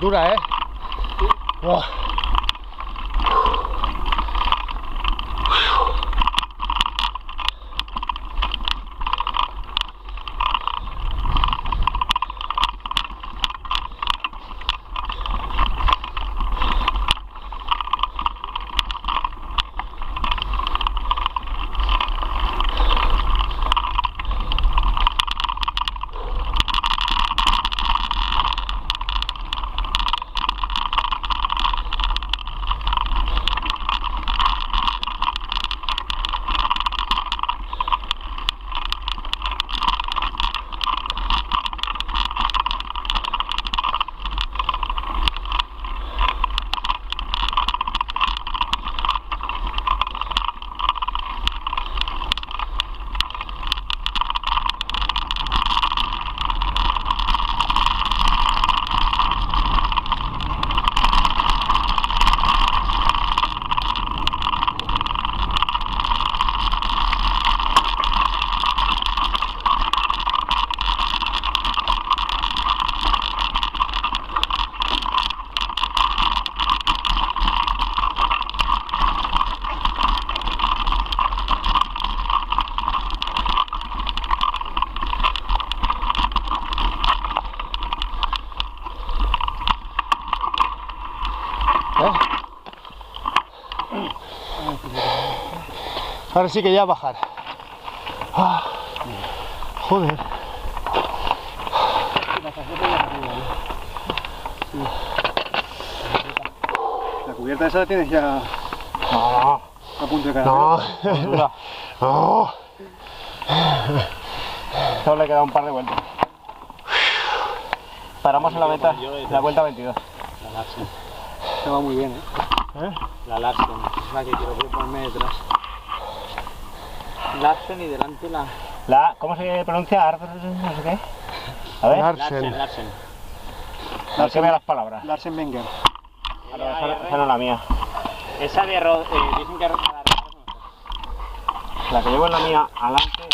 dura, ¿eh? Oh. Ahora sí que ya bajar. Ah, joder. La cubierta esa la tienes ya No, a punto de caer. no, no. Solo le queda un par de vueltas. Paramos en la vuelta 22. La Larsen. Te va muy bien, ¿eh? La Larsen, es la que quiero ponerme detrás. Larsen y delante la... ¿Cómo se pronuncia? No sé qué. A ver. Larsen. Larsen. A ver que vea las palabras. Larsen Wenger. Esa no es la mía. Esa de dicen que la que llevo en la mía adelante